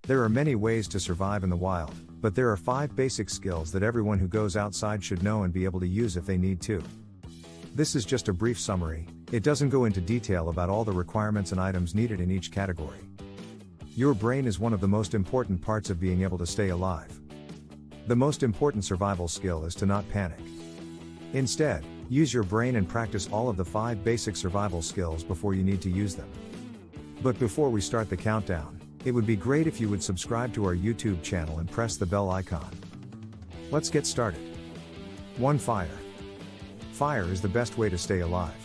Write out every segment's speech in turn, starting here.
There are many ways to survive in the wild, but there are 5 basic skills that everyone who goes outside should know and be able to use if they need to. This is just a brief summary, it doesn't go into detail about all the requirements and items needed in each category. Your brain is one of the most important parts of being able to stay alive. The most important survival skill is to not panic. Instead, use your brain and practice all of the 5 basic survival skills before you need to use them. But before we start the countdown, it would be great if you would subscribe to our YouTube channel and press the bell icon. Let's get started. 1. Fire. Fire is the best way to stay alive.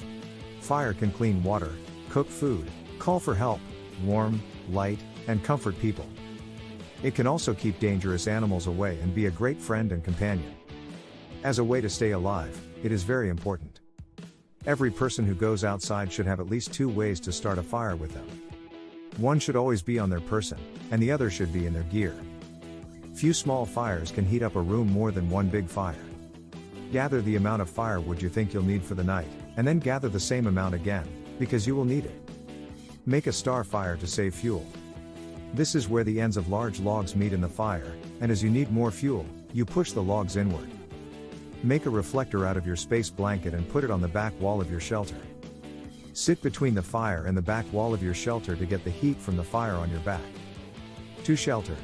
Fire can clean water, cook food, call for help, warm, light, and comfort people. It can also keep dangerous animals away and be a great friend and companion. As a way to stay alive, it is very important. Every person who goes outside should have at least 2 ways to start a fire with them. One should always be on their person, and the other should be in their gear. Few small fires can heat up a room more than one big fire. Gather the amount of firewood you think you'll need for the night, and then gather the same amount again, because you will need it. Make a star fire to save fuel. This is where the ends of large logs meet in the fire, and as you need more fuel, you push the logs inward. Make a reflector out of your space blanket and put it on the back wall of your shelter. Sit between the fire and the back wall of your shelter to get the heat from the fire on your back. 2. Shelter.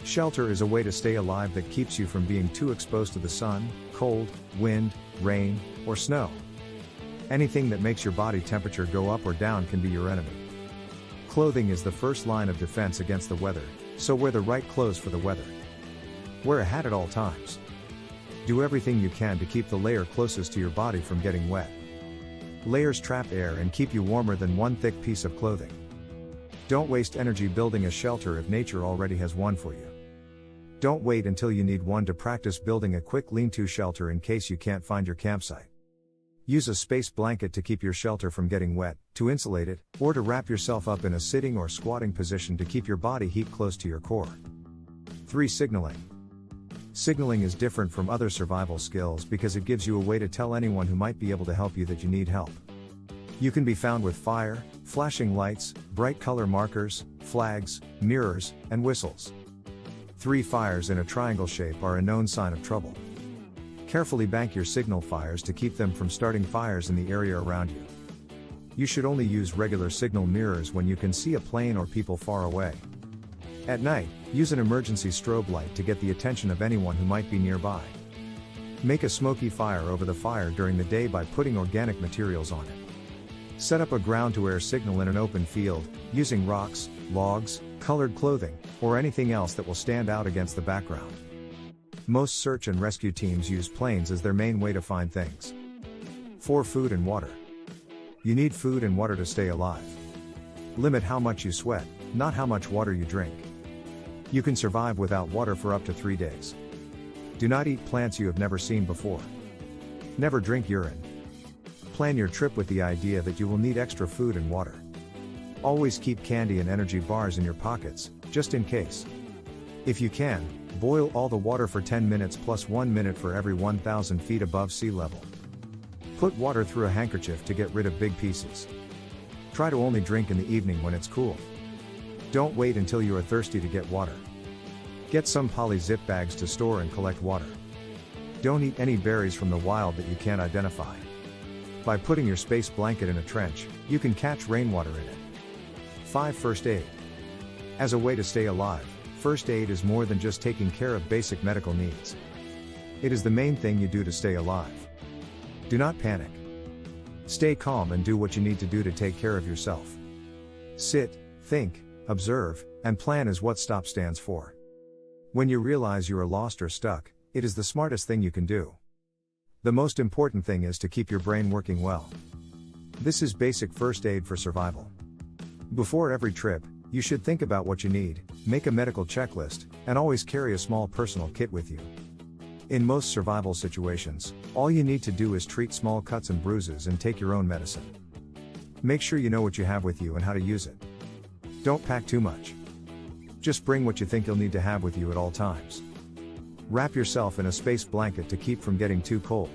Shelter is a way to stay alive that keeps you from being too exposed to the sun, cold, wind, rain, or snow. Anything that makes your body temperature go up or down can be your enemy. Clothing is the first line of defense against the weather, so wear the right clothes for the weather. Wear a hat at all times. Do everything you can to keep the layer closest to your body from getting wet. Layers trap air and keep you warmer than one thick piece of clothing. Don't waste energy building a shelter if nature already has one for you. Don't wait until you need one to practice building a quick lean-to shelter in case you can't find your campsite. Use a space blanket to keep your shelter from getting wet, to insulate it, or to wrap yourself up in a sitting or squatting position to keep your body heat close to your core. 3. Signaling. Signaling is different from other survival skills because it gives you a way to tell anyone who might be able to help you that you need help. You can be found with fire, flashing lights, bright color markers, flags, mirrors, and whistles. 3 fires in a triangle shape are a known sign of trouble. Carefully bank your signal fires to keep them from starting fires in the area around you. You should only use regular signal mirrors when you can see a plane or people far away. At night, use an emergency strobe light to get the attention of anyone who might be nearby. Make a smoky fire over the fire during the day by putting organic materials on it. Set up a ground-to-air signal in an open field, using rocks, logs, colored clothing, or anything else that will stand out against the background. Most search and rescue teams use planes as their main way to find things. 4. Food and water. You need food and water to stay alive. Limit how much you sweat, not how much water you drink. You can survive without water for up to 3 days. Do not eat plants you have never seen before. Never drink urine. Plan your trip with the idea that you will need extra food and water. Always keep candy and energy bars in your pockets, just in case. If you can, boil all the water for 10 minutes plus 1 minute for every 1,000 feet above sea level. Put water through a handkerchief to get rid of big pieces. Try to only drink in the evening when it's cool. Don't wait until you are thirsty to get water. Get some poly zip bags to store and collect water. Don't eat any berries from the wild that you can't identify. By putting your space blanket in a trench, you can catch rainwater in it. 5. First aid. As a way to stay alive, first aid is more than just taking care of basic medical needs. It is the main thing you do to stay alive. Do not panic. Stay calm and do what you need to do to take care of yourself. Sit, think, observe, and plan is what STOP stands for. When you realize you are lost or stuck, it is the smartest thing you can do. The most important thing is to keep your brain working well. This is basic first aid for survival. Before every trip, you should think about what you need, make a medical checklist, and always carry a small personal kit with you. In most survival situations, all you need to do is treat small cuts and bruises and take your own medicine. Make sure you know what you have with you and how to use it. Don't pack too much. Just bring what you think you'll need to have with you at all times. Wrap yourself in a space blanket to keep from getting too cold.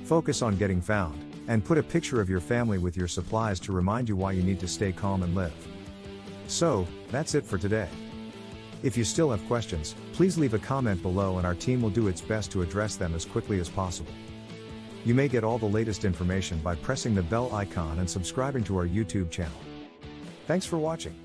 Focus on getting found, and put a picture of your family with your supplies to remind you why you need to stay calm and live. So, that's it for today. If you still have questions, please leave a comment below and our team will do its best to address them as quickly as possible. You may get all the latest information by pressing the bell icon and subscribing to our YouTube channel. Thanks for watching.